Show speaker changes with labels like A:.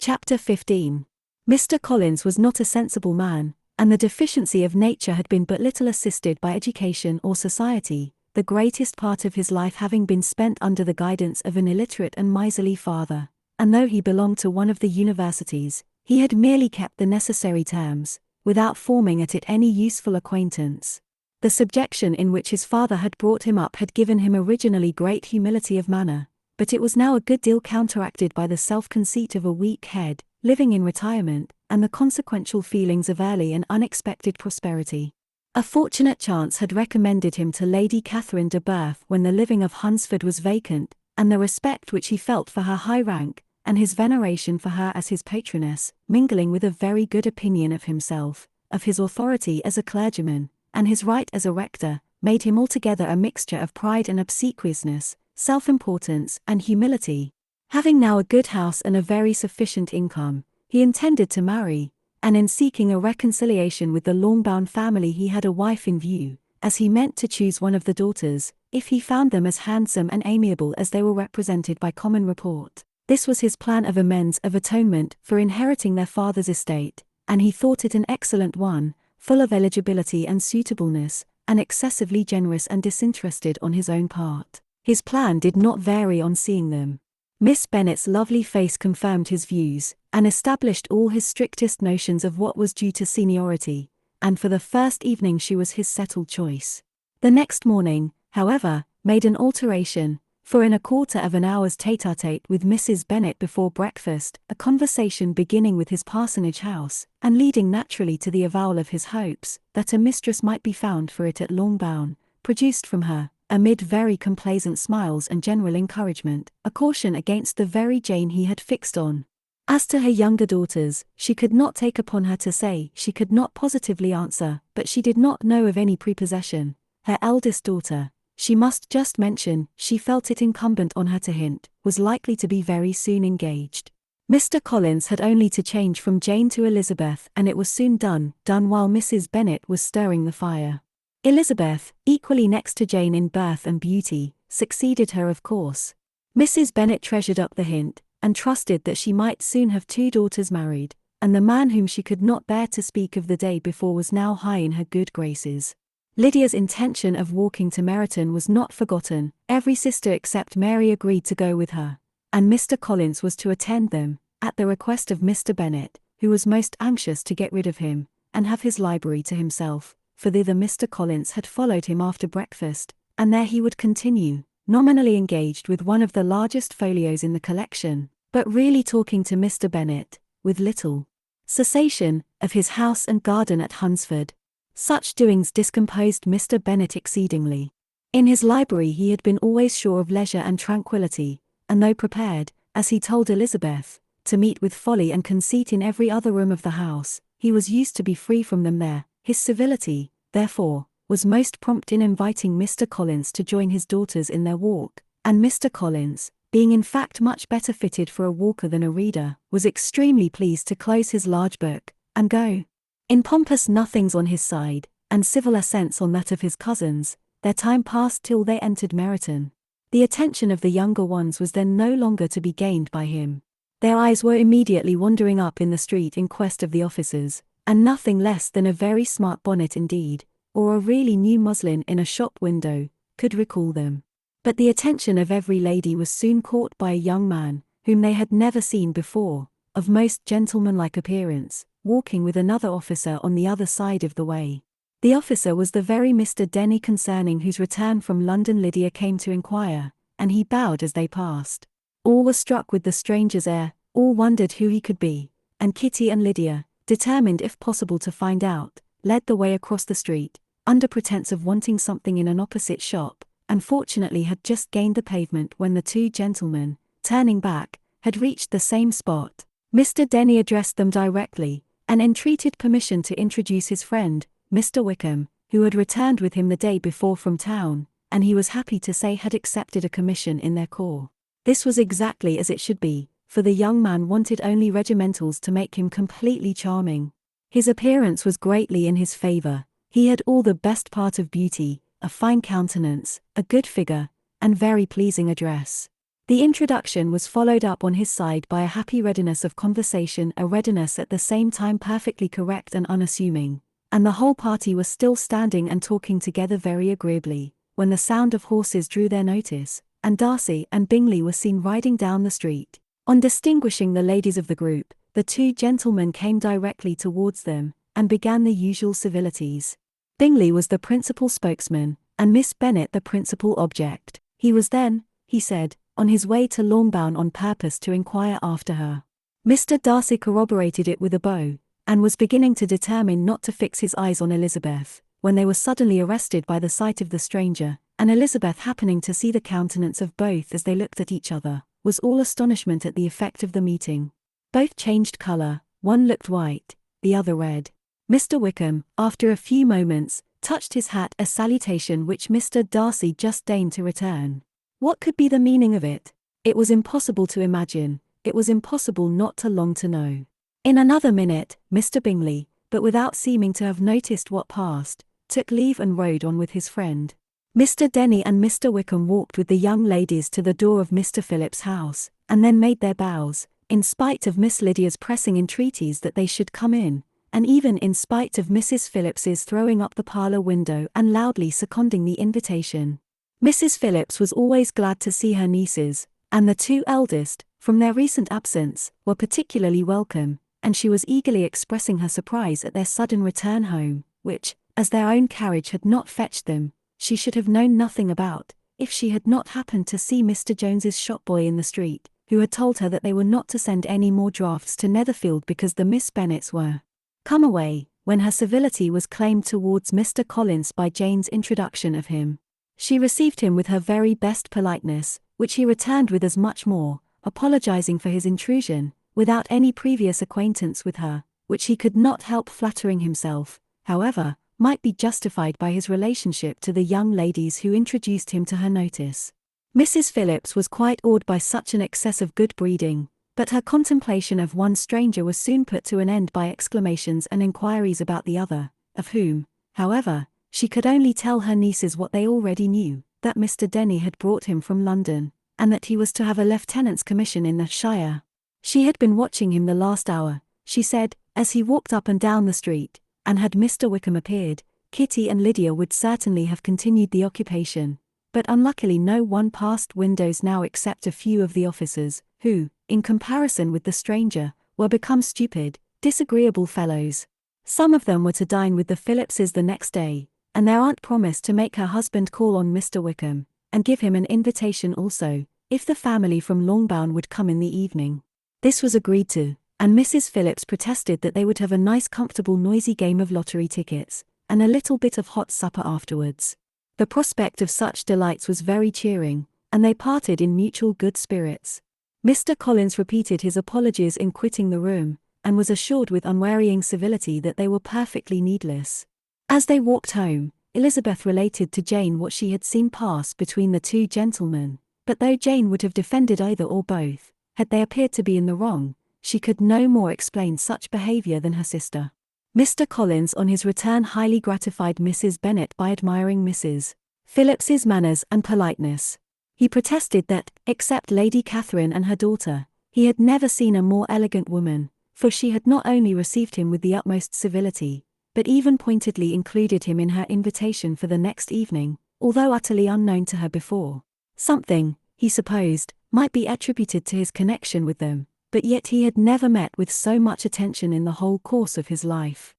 A: Chapter 15. Mr. Collins was not a sensible man, and the deficiency of nature had been but little assisted by education or society, the greatest part of his life having been spent under the guidance of an illiterate and miserly father, and though he belonged to one of the universities, he had merely kept the necessary terms, without forming at it any useful acquaintance. The subjection in which his father had brought him up had given him originally great humility of manner, but it was now a good deal counteracted by the self-conceit of a weak head, living in retirement, and the consequential feelings of early and unexpected prosperity. A fortunate chance had recommended him to Lady Catherine de Berth when the living of Hunsford was vacant, and the respect which he felt for her high rank, and his veneration for her as his patroness, mingling with a very good opinion of himself, of his authority as a clergyman, and his right as a rector, made him altogether a mixture of pride and obsequiousness, self-importance and humility. Having now a good house and a very sufficient income, he intended to marry, and in seeking a reconciliation with the Longbourn family he had a wife in view, as he meant to choose one of the daughters, if he found them as handsome and amiable as they were represented by common report. This was his plan of amends of atonement for inheriting their father's estate, and he thought it an excellent one, full of eligibility and suitableness, and excessively generous and disinterested on his own part. His plan did not vary on seeing them. Miss Bennet's lovely face confirmed his views, and established all his strictest notions of what was due to seniority, and for the first evening she was his settled choice. The next morning, however, made an alteration, for in a quarter of an hour's tete-a-tete with Mrs. Bennet before breakfast, a conversation beginning with his parsonage house, and leading naturally to the avowal of his hopes, that a mistress might be found for it at Longbourn, produced from her, amid very complaisant smiles and general encouragement, a caution against the very Jane he had fixed on. As to her younger daughters, she could not take upon her to say, she could not positively answer, but she did not know of any prepossession. Her eldest daughter, she must just mention, she felt it incumbent on her to hint, was likely to be very soon engaged. Mr. Collins had only to change from Jane to Elizabeth, and it was soon done while Mrs. Bennet was stirring the fire. Elizabeth, equally next to Jane in birth and beauty, succeeded her of course. Mrs. Bennet treasured up the hint, and trusted that she might soon have 2 daughters married, and the man whom she could not bear to speak of the day before was now high in her good graces. Lydia's intention of walking to Meryton was not forgotten. Every sister except Mary agreed to go with her, and Mr. Collins was to attend them, at the request of Mr. Bennet, who was most anxious to get rid of him, and have his library to himself, for thither Mr. Collins had followed him after breakfast, and there he would continue, nominally engaged with one of the largest folios in the collection, but really talking to Mr. Bennet, with little cessation, of his house and garden at Hunsford. Such doings discomposed Mr. Bennet exceedingly. In his library he had been always sure of leisure and tranquillity, and though prepared, as he told Elizabeth, to meet with folly and conceit in every other room of the house, he was used to be free from them there. His civility, therefore, was most prompt in inviting Mr. Collins to join his daughters in their walk, and Mr. Collins, being in fact much better fitted for a walker than a reader, was extremely pleased to close his large book, and go. In pompous nothings on his side, and civil assents on that of his cousins, their time passed till they entered Meryton. The attention of the younger ones was then no longer to be gained by him. Their eyes were immediately wandering up in the street in quest of the officers, and nothing less than a very smart bonnet indeed, or a really new muslin in a shop window, could recall them. But the attention of every lady was soon caught by a young man, whom they had never seen before, of most gentlemanlike appearance, walking with another officer on the other side of the way. The officer was the very Mr. Denny concerning whose return from London Lydia came to inquire, and he bowed as they passed. All were struck with the stranger's air, all wondered who he could be, and Kitty and Lydia, determined if possible to find out, led the way across the street, under pretence of wanting something in an opposite shop, and fortunately had just gained the pavement when the 2 gentlemen, turning back, had reached the same spot. Mr. Denny addressed them directly, and entreated permission to introduce his friend, Mr. Wickham, who had returned with him the day before from town, and he was happy to say had accepted a commission in their corps. This was exactly as it should be, for the young man wanted only regimentals to make him completely charming. His appearance was greatly in his favour. He had all the best part of beauty, a fine countenance, a good figure, and very pleasing address. The introduction was followed up on his side by a happy readiness of conversation, a readiness at the same time perfectly correct and unassuming, and the whole party was still standing and talking together very agreeably, when the sound of horses drew their notice, and Darcy and Bingley were seen riding down the street. On distinguishing the ladies of the group, the two gentlemen came directly towards them, and began the usual civilities. Bingley was the principal spokesman, and Miss Bennet the principal object. He was then, he said, on his way to Longbourn on purpose to inquire after her. Mr. Darcy corroborated it with a bow, and was beginning to determine not to fix his eyes on Elizabeth, when they were suddenly arrested by the sight of the stranger, and Elizabeth, happening to see the countenance of both as they looked at each other, was all astonishment at the effect of the meeting. Both changed colour, one looked white, the other red. Mr. Wickham, after a few moments, touched his hat, a salutation which Mr. Darcy just deigned to return. What could be the meaning of it? It was impossible to imagine, it was impossible not to long to know. In another minute, Mr. Bingley, but without seeming to have noticed what passed, took leave and rode on with his friend. Mr. Denny and Mr. Wickham walked with the young ladies to the door of Mr. Phillips's house, and then made their bows, in spite of Miss Lydia's pressing entreaties that they should come in, and even in spite of Mrs. Phillips's throwing up the parlour window and loudly seconding the invitation. Mrs. Phillips was always glad to see her nieces, and the two eldest, from their recent absence, were particularly welcome, and she was eagerly expressing her surprise at their sudden return home, which, as their own carriage had not fetched them, she should have known nothing about, if she had not happened to see Mr. Jones's shop-boy in the street, who had told her that they were not to send any more drafts to Netherfield because the Miss Bennets were come away, when her civility was claimed towards Mr. Collins by Jane's introduction of him. She received him with her very best politeness, which he returned with as much more, apologizing for his intrusion, without any previous acquaintance with her, which he could not help flattering himself, however, might be justified by his relationship to the young ladies who introduced him to her notice. Mrs. Phillips was quite awed by such an excess of good breeding, but her contemplation of one stranger was soon put to an end by exclamations and inquiries about the other, of whom, however, she could only tell her nieces what they already knew, that Mr. Denny had brought him from London, and that he was to have a lieutenant's commission in the shire. She had been watching him the last hour, she said, as he walked up and down the street, and had Mr. Wickham appeared, Kitty and Lydia would certainly have continued the occupation, but unluckily no one passed windows now except a few of the officers, who, in comparison with the stranger, were become stupid, disagreeable fellows. Some of them were to dine with the Phillipses the next day, and their aunt promised to make her husband call on Mr. Wickham, and give him an invitation also, if the family from Longbourn would come in the evening. This was agreed to, and Mrs. Phillips protested that they would have a nice comfortable noisy game of lottery tickets, and a little bit of hot supper afterwards. The prospect of such delights was very cheering, and they parted in mutual good spirits. Mr. Collins repeated his apologies in quitting the room, and was assured with unwearying civility that they were perfectly needless. As they walked home, Elizabeth related to Jane what she had seen pass between the two gentlemen, but though Jane would have defended either or both, had they appeared to be in the wrong, she could no more explain such behaviour than her sister. Mr. Collins on his return highly gratified Mrs. Bennet by admiring Mrs. Phillips's manners and politeness. He protested that, except Lady Catherine and her daughter, he had never seen a more elegant woman, for she had not only received him with the utmost civility, but even pointedly included him in her invitation for the next evening, although utterly unknown to her before. Something, he supposed, might be attributed to his connection with them, but yet he had never met with so much attention in the whole course of his life.